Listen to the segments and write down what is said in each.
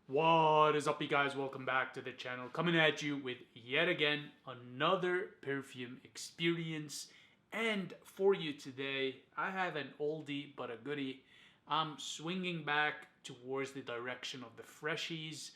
What is up, you guys? Welcome back to the channel. Coming at you with yet again another perfume experience. And for you today, I have an oldie but a goodie. I'm swinging back towards the direction of the freshies,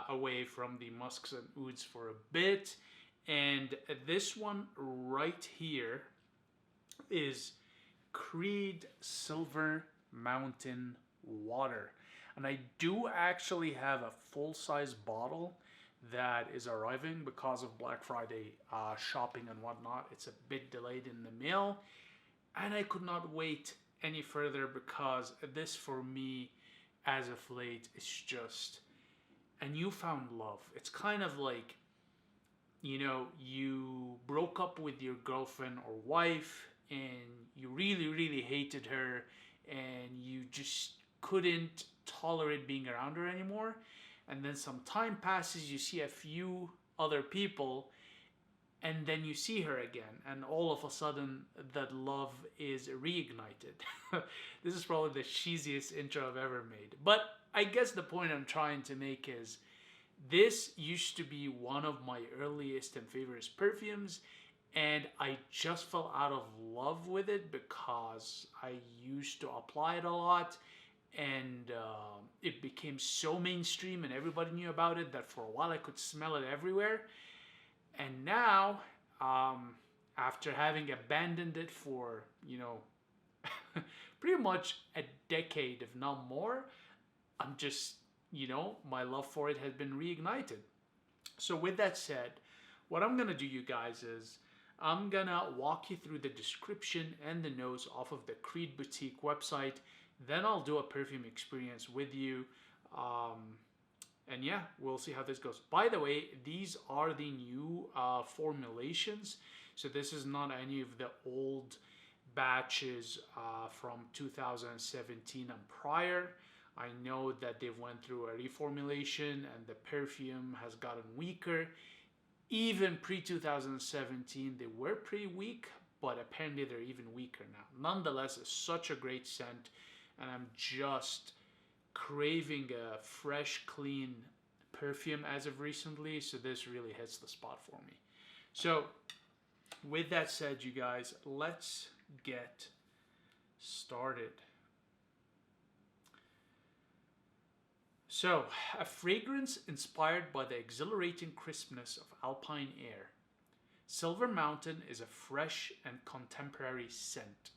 away from the musks and ouds for a bit. And this one right here is Creed Silver Mountain Water. And I do actually have a full size bottle that is arriving because of Black Friday shopping and whatnot. It's a bit delayed in the mail, and I could not wait any further because this for me, as of late, is just a newfound love. It's kind of like, you broke up with your girlfriend or wife and you really, really hated her and you just couldn't tolerate being around her anymore. And then some time passes, you see a few other people, and then you see her again, and all of a sudden that love is reignited. This is probably the cheesiest intro I've ever made. But I guess the point I'm trying to make is this used to be one of my earliest and favorite perfumes, and I just fell out of love with it because I used to apply it a lot, and it became so mainstream and everybody knew about it that for a while I could smell it everywhere. And now, after having abandoned it for, pretty much a decade, if not more, I'm just, my love for it has been reignited. So, with that said, what I'm gonna do, you guys, is I'm gonna walk you through the description and the notes off of the Creed Boutique website. Then I'll do a perfume experience with you. Um, and yeah, we'll see how this goes. By the way, these are the new formulations. So this is not any of the old batches from 2017 and prior. I know that they went through a reformulation and the perfume has gotten weaker. Even pre 2017, they were pretty weak, but apparently they're even weaker now. Nonetheless, it's such a great scent, and I'm just craving a fresh, clean perfume as of recently, so this really hits the spot for me. So, with that said, you guys, let's get started. So, a fragrance inspired by the exhilarating crispness of alpine air. Silver Mountain is a fresh and contemporary scent.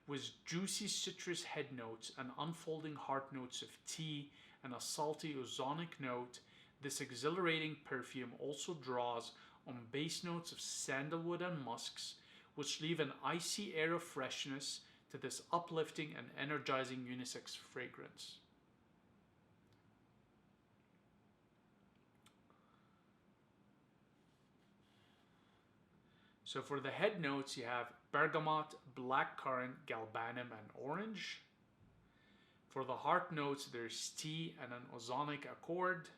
With juicy citrus head notes and unfolding heart notes of tea and a salty ozonic note, this exhilarating perfume also draws on base notes of sandalwood and musks, which leave an icy air of freshness to this uplifting and energizing unisex fragrance. So for the head notes, you have bergamot, blackcurrant, galbanum, and orange. For the heart notes, there's tea and an ozonic accord.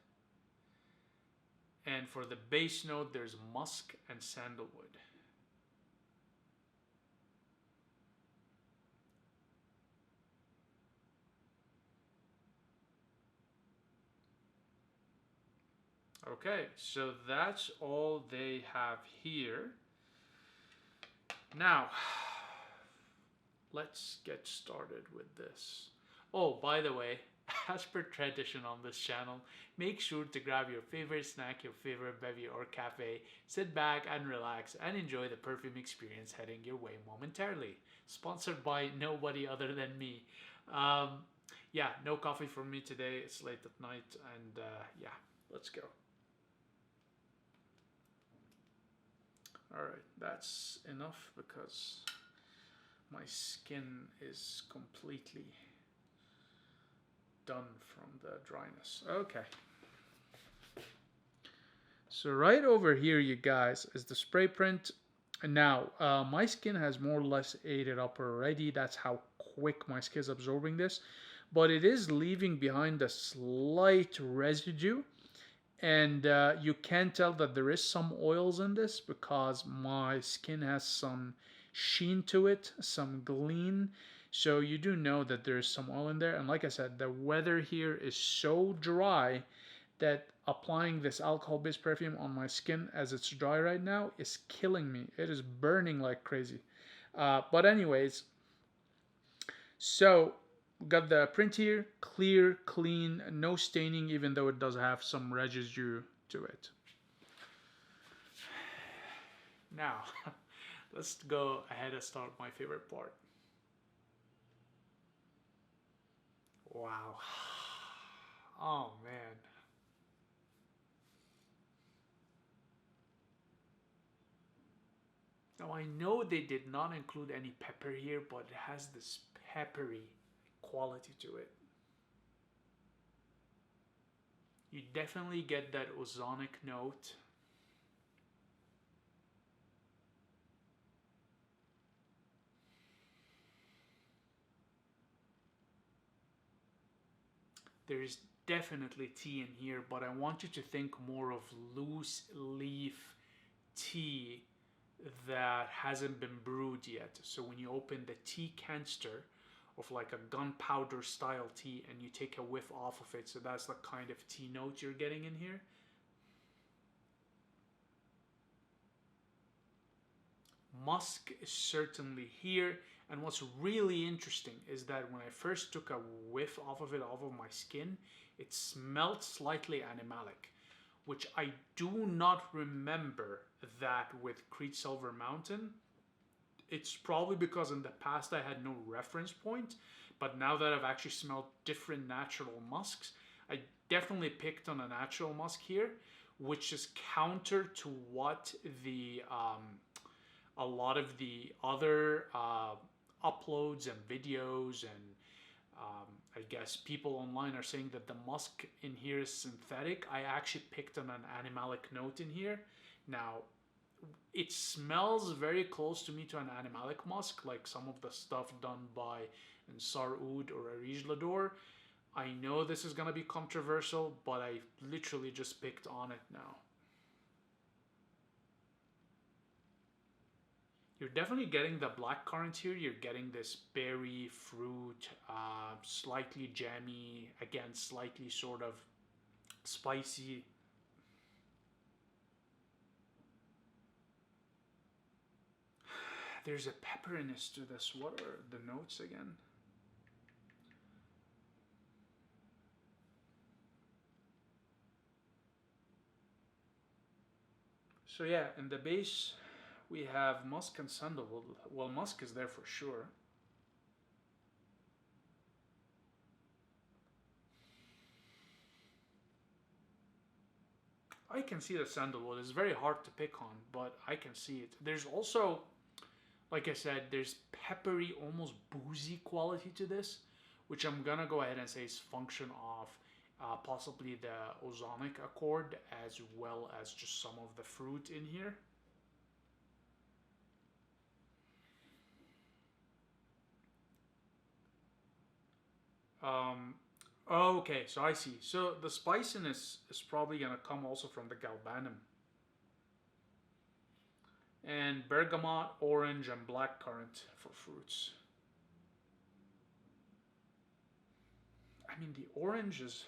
And for the base note, there's musk and sandalwood. Okay, so that's all they have here. Now, let's get started with this. Oh, by the way, as per tradition on this channel, make sure to grab your favorite snack, your favorite bevy or cafe, sit back and relax and enjoy the perfume experience heading your way momentarily. Sponsored by nobody other than me. Yeah, no coffee for me today. It's late at night, and yeah, let's go. Alright, that's enough because my skin is completely done from the dryness. Okay. So right over here, you guys, is the spray print. And now, my skin has more or less ate it up already. That's how quick my skin is absorbing this. But it is leaving behind a slight residue. And you can tell that there is some oils in this because my skin has some sheen to it, some gleam. So you do know that there's some oil in there. And like I said, the weather here is so dry that applying this alcohol-based perfume on my skin as it's dry right now is killing me. It is burning like crazy. But anyways, so got the print here, clear, clean, no staining, even though it does have some residue to it. Now, let's go ahead and start my favorite part. Wow. Oh man. Now I know they did not include any pepper here, but it has this peppery quality to it. You definitely get that ozonic note. There's definitely tea in here, but I want you to think more of loose leaf tea that hasn't been brewed yet. So when you open the tea canister of like a gunpowder style tea and you take a whiff off of it, so that's the kind of tea note you're getting in here. Musk is certainly here, and what's really interesting is that when I first took a whiff off of it, off of my skin, it smelled slightly animalic, which I do not remember that with Creed Silver Mountain. It's probably because in the past I had no reference point, but now that I've actually smelled different natural musks, I definitely picked on a natural musk here, which is counter to what the a lot of the other uploads and videos and I guess people online are saying that the musk in here is synthetic. I actually picked on an animalic note in here. Now, it smells very close to me to an animalic musk, like some of the stuff done by Ansar Oud or Arij Lador. I know this is going to be controversial, but I literally just picked on it now. You're definitely getting the black currant here. You're getting this berry, fruit, slightly jammy, again, slightly sort of spicy. There's a pepperiness to this. What are the notes again? So yeah, in the base we have musk and sandalwood. Well, musk is there for sure. I can see the sandalwood. It's very hard to pick on, but I can see it. There's also, like I said, there's peppery, almost boozy quality to this, which I'm gonna go ahead and say is function of possibly the ozonic accord as well as just some of the fruit in here. Um, okay, so I see. So the spiciness is probably gonna come also from the galbanum and bergamot, orange, and blackcurrant for fruits. I mean, the orange is,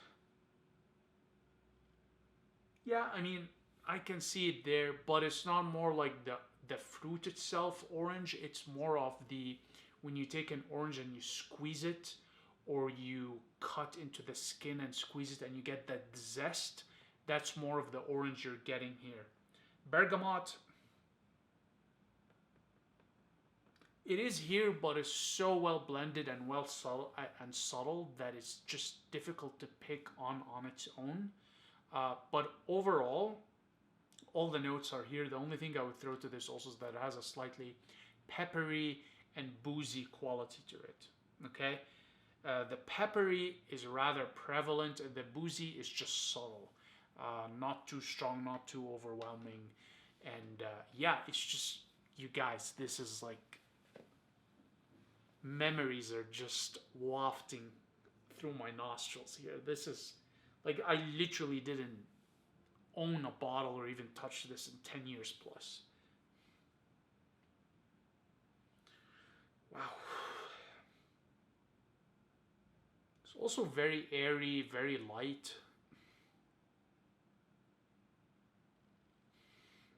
yeah. I mean, I can see it there, but it's not more like the fruit itself orange. It's more of the when you take an orange and you squeeze it, or you cut into the skin and squeeze it, and you get that zest. That's more of the orange you're getting here. Bergamot, it is here, but it's so well blended and well subtle that it's just difficult to pick on its own. But overall, all the notes are here. The only thing I would throw to this also is that it has a slightly peppery and boozy quality to it. Okay, the peppery is rather prevalent, and the boozy is just subtle, not too strong, not too overwhelming, and yeah, it's just you guys. This is like memories are just wafting through my nostrils here. This is like I literally didn't own a bottle or even touch this in 10 years plus. Wow. It's also very airy, very light.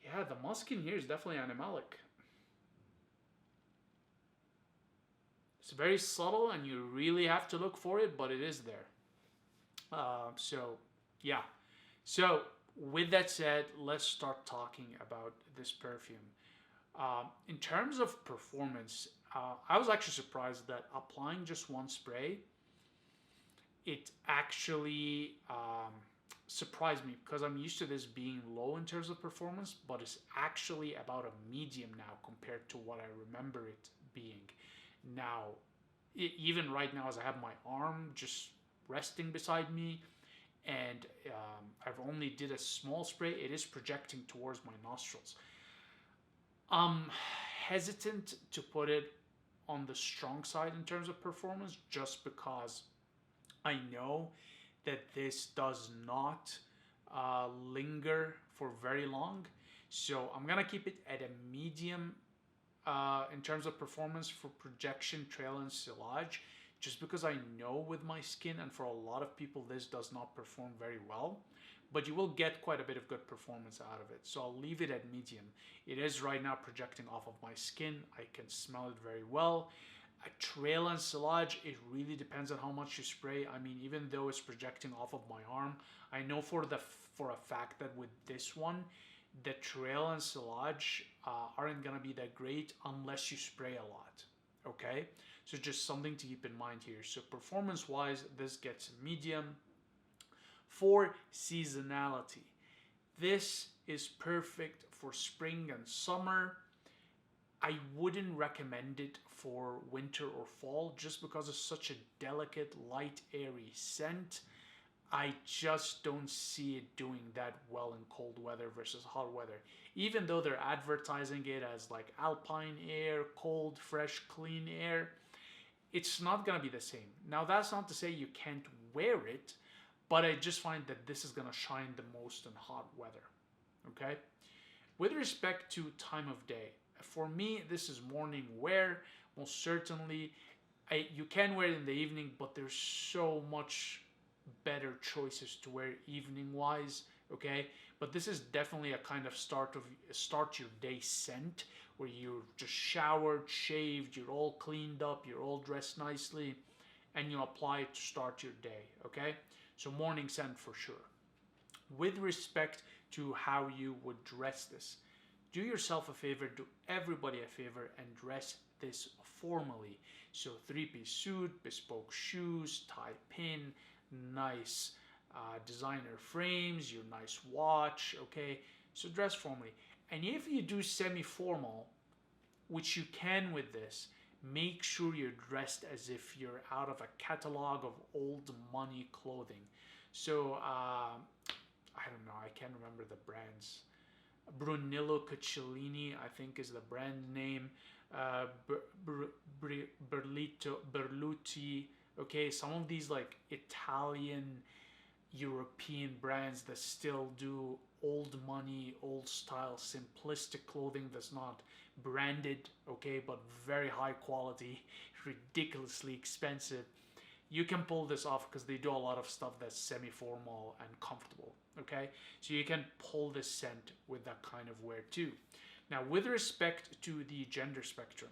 Yeah, the musk in here is definitely animalic. It's very subtle and you really have to look for it, but it is there. So, yeah. So, with that said, let's start talking about this perfume. In terms of performance, I was actually surprised that applying just one spray, it actually surprised me because I'm used to this being low in terms of performance, but it's actually about a medium now compared to what I remember it being. Now, even right now, as I have my arm just resting beside me, and I've only did a small spray, it is projecting towards my nostrils. I'm hesitant to put it on the strong side in terms of performance just because I know that this does not linger for very long. So I'm gonna keep it at a medium in terms of performance for projection, trail, and sillage, just because I know with my skin and for a lot of people this does not perform very well. But you will get quite a bit of good performance out of it. So I'll leave it at medium. It is right now projecting off of my skin. I can smell it very well. A trail and sillage, it really depends on how much you spray. I mean, even though it's projecting off of my arm, I know for a fact that with this one, the trail and sillage aren't gonna be that great unless you spray a lot. Okay, so just something to keep in mind here. So performance-wise, this gets medium. For seasonality, this is perfect for spring and summer. I wouldn't recommend it for winter or fall just because it's such a delicate, light, airy scent. I just don't see it doing that well in cold weather versus hot weather. Even though they're advertising it as like alpine air, cold, fresh, clean air, it's not gonna be the same. Now, that's not to say you can't wear it, but I just find that this is gonna shine the most in hot weather. Okay? With respect to time of day, for me, this is morning wear. Most certainly, you can wear it in the evening, but there's so much better choices to wear evening wise. Okay, but this is definitely a kind of start your day scent where you're just showered, shaved, you're all cleaned up, you're all dressed nicely, and you apply it to start your day. Okay, so morning scent for sure. With respect to how you would dress this, do yourself a favor, do everybody a favor, and dress this formally. So three-piece suit, bespoke shoes, tie pin, nice designer frames, your nice watch, okay? So dress formally. And if you do semi-formal, which you can with this, make sure you're dressed as if you're out of a catalog of old money clothing. So I don't know, I can't remember the brands. Brunello Cucciolini, I think, is the brand name. Berluti. Okay, some of these like Italian, European brands that still do old money, old style, simplistic clothing that's not branded, okay, but very high quality, ridiculously expensive. You can pull this off because they do a lot of stuff that's semi-formal and comfortable, okay? So you can pull this scent with that kind of wear too. Now, with respect to the gender spectrum,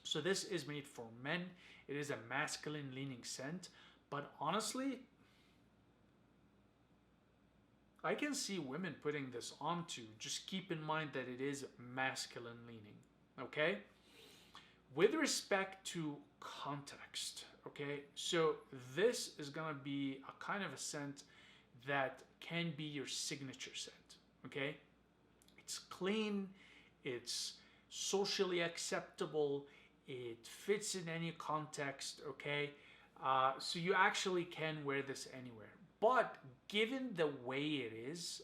so this is made for men. It is a masculine leaning scent, but honestly, I can see women putting this on too. Just keep in mind that it is masculine leaning, okay? With respect to context, okay, so this is gonna be a kind of a scent that can be your signature scent, okay? It's clean, it's socially acceptable, it fits in any context, okay? So you actually can wear this anywhere. But given the way it is,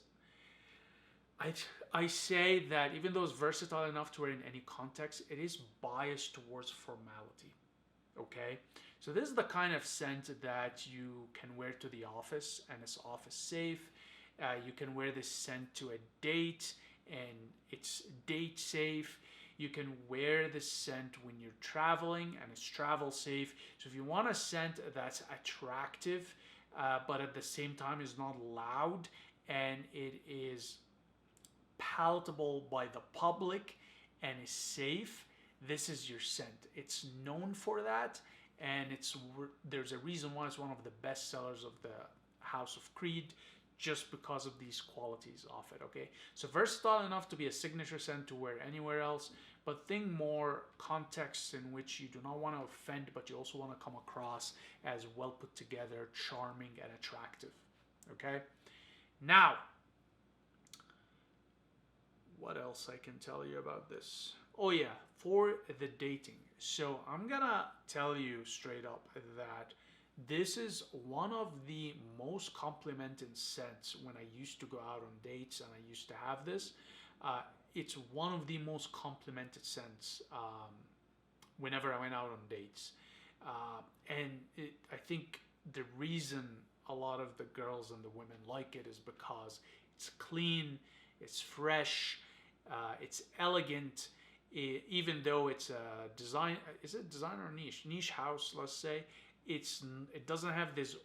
I say that even though it's versatile enough to wear in any context, it is biased towards formality. Okay, so this is the kind of scent that you can wear to the office and it's office safe. You can wear this scent to a date and it's date safe. You can wear the scent when you're traveling and it's travel safe. So if you want a scent that's attractive, but at the same time is not loud and it is palatable by the public and is safe, this is your scent. It's known for that, and there's a reason why it's one of the best sellers of the House of Creed, just because of these qualities of it. Okay, so versatile enough to be a signature scent to wear anywhere else, but think more contexts in which you do not want to offend, but you also want to come across as well put together, charming, and attractive. Okay, now what else I can tell you about this? Oh yeah, for the dating. So I'm gonna tell you straight up that this is one of the most complimented scents when I used to go out on dates and I used to have this. It's one of the most complimented scents whenever I went out on dates. I think the reason a lot of the girls and the women like it is because it's clean, it's fresh, it's elegant. Even though it's a design, is it design or niche house? Let's say it doesn't have this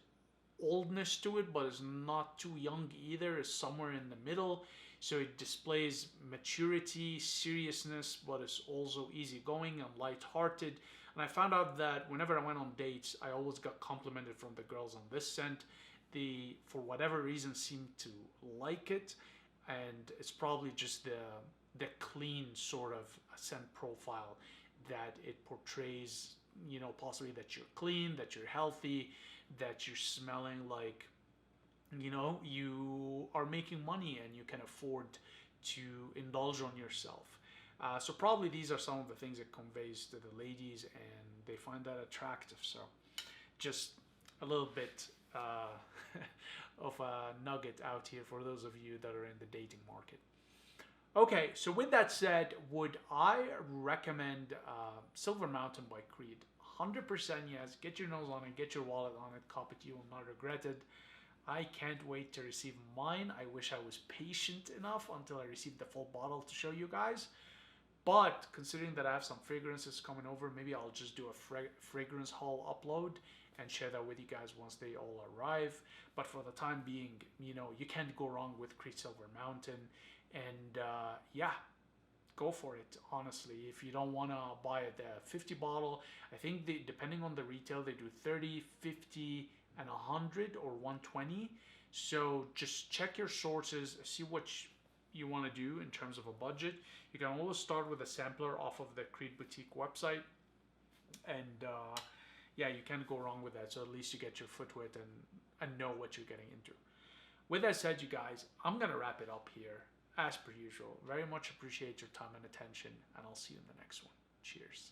oldness to it, but it's not too young either. It's somewhere in the middle. So it displays maturity, seriousness, but it's also easygoing and lighthearted. And I found out that whenever I went on dates, I always got complimented from the girls on this scent. They, for whatever reason, seemed to like it, and it's probably just the clean sort of scent profile that it portrays. You know, possibly that you're clean, that you're healthy, that you're smelling like, you know, you are making money and you can afford to indulge on yourself. So probably these are some of the things it conveys to the ladies, and they find that attractive. So just a little bit of a nugget out here for those of you that are in the dating market. Okay, so with that said, would I recommend Silver Mountain by Creed? 100% yes. Get your nose on it, get your wallet on it, cop it, you will not regret it. I can't wait to receive mine. I wish I was patient enough until I received the full bottle to show you guys. But considering that I have some fragrances coming over, maybe I'll just do a fragrance haul upload and share that with you guys once they all arrive. But for the time being, you know, you can't go wrong with Creed Silver Mountain. And yeah, go for it. Honestly, if you don't want to buy the 50 bottle, I think they, depending on the retail, they do 30, 50, and 100 or 120. So just check your sources, see what you want to do in terms of a budget. You can always start with a sampler off of the Creed Boutique website, and yeah, you can't go wrong with that. So at least you get your foot wet and know what you're getting into. With that said, you guys, I'm gonna wrap it up here. As per usual, very much appreciate your time and attention, and I'll see you in the next one. Cheers.